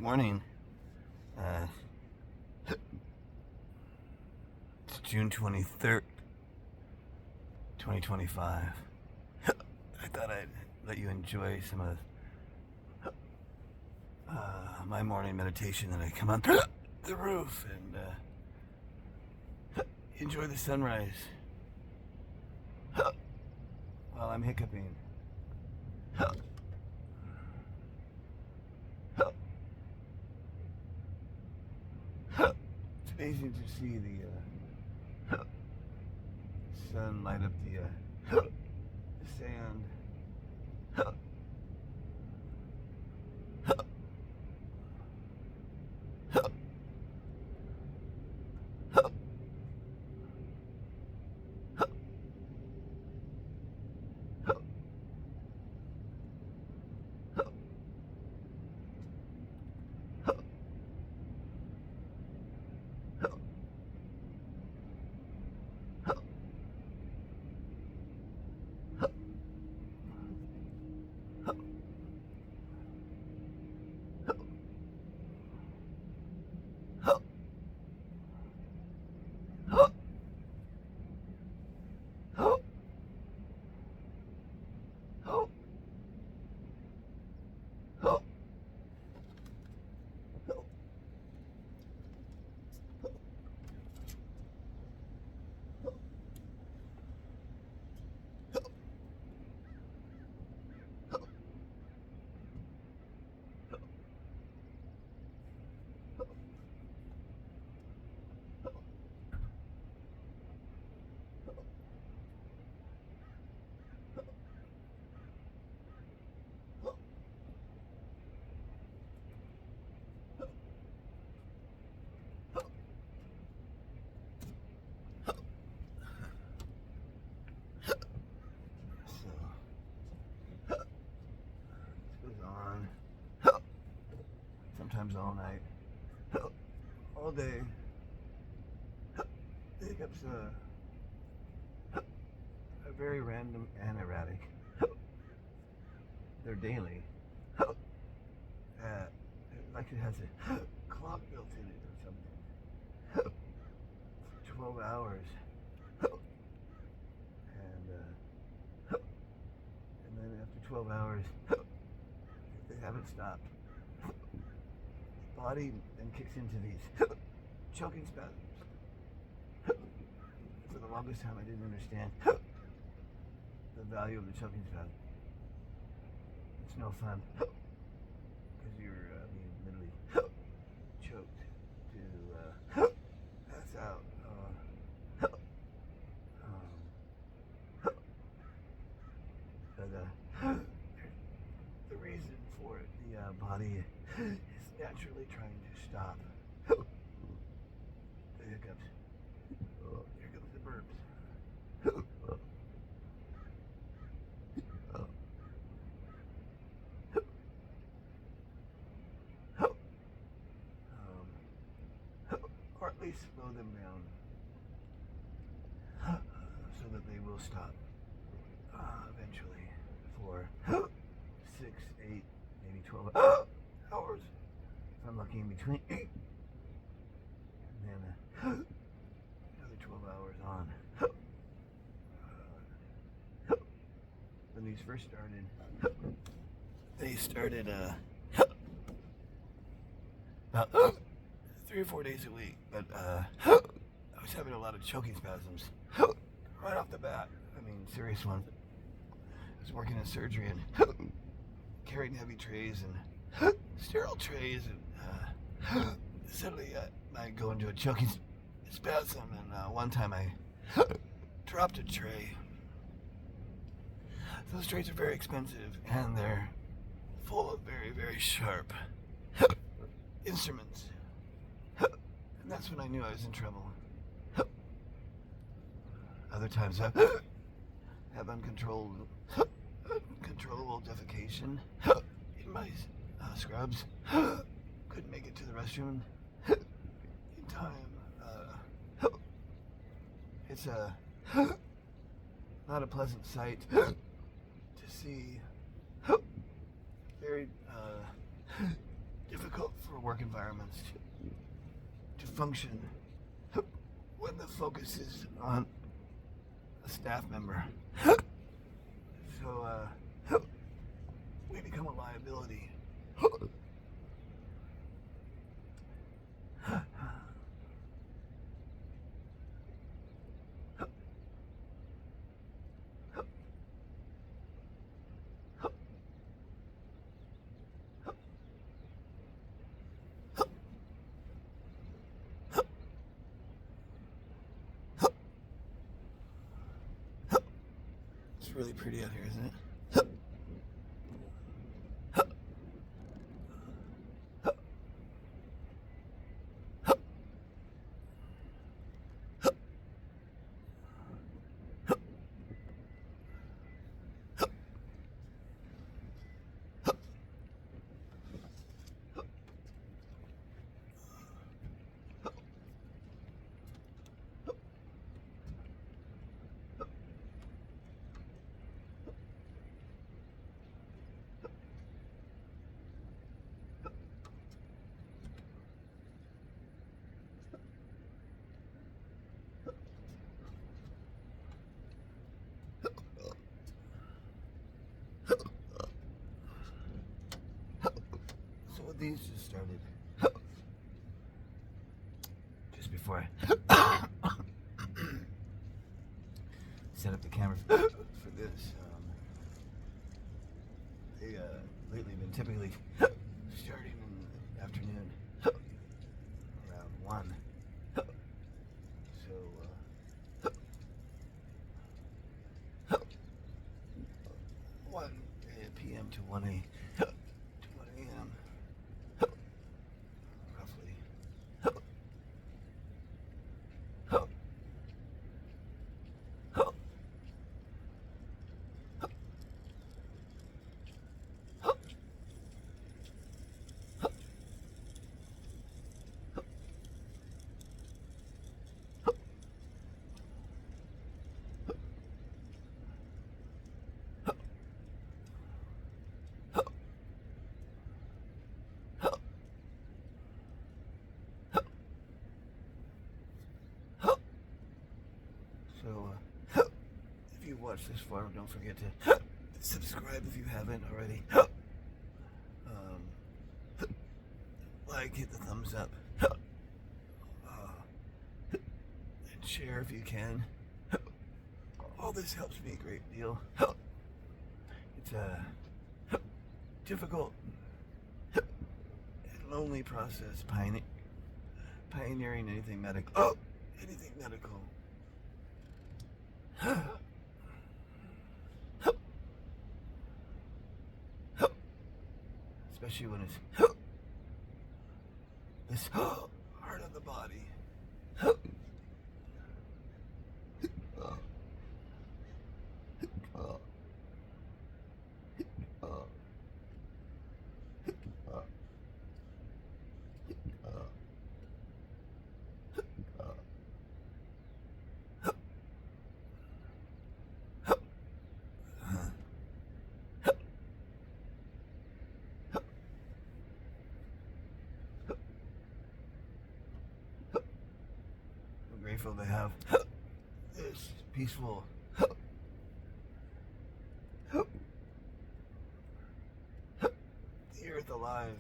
morning. It's June 23rd, 2025. I thought I'd let you enjoy some of my morning meditation that I come on the roof and enjoy the sunrise while I'm hiccuping. It's amazing to see the sun light up the sand. Sometimes all night, all day. The hiccups are very random and erratic. They're daily. Like it has a clock built in it or something. 12 hours. And then after 12 hours, they haven't stopped. Body then kicks into these choking spasms. For the longest time I didn't understand the value of the choking spasm. It's no fun because you're being literally choked to pass out. The reason for it, the body is naturally trying to stop the hiccups. Here comes the burps. Or at least slow them down so that they will stop eventually for 6, 8, maybe 12 hours. I'm lucky in between, and then another 12 hours on. When these first started, they started about 3 or 4 days a week, but I was having a lot of choking spasms right off the bat. I mean, serious ones. I was working in surgery and carrying heavy trays and sterile trays, and suddenly I go into a choking spasm, and one time I dropped a tray. Those trays are very expensive, and they're full of very, very sharp instruments, and that's when I knew I was in trouble. Other times I have uncontrollable defecation in my scrubs. Couldn't make it to the restroom in time. It's not a pleasant sight to see. Very difficult for work environments to function when the focus is on a staff member. So we become a liability. It's really pretty out here, isn't it? These just started just before I set up the camera for this. They lately been typically starting in the afternoon around 1. So 1 p.m. to 1 a.m. So, if you watched this far, don't forget to subscribe if you haven't already. Like, hit the thumbs up, and share if you can. All this helps me a great deal. It's a difficult and lonely process, pioneering anything medical. Anything medical. Especially when it's this heart of the body. Grateful to have this peaceful the earth alive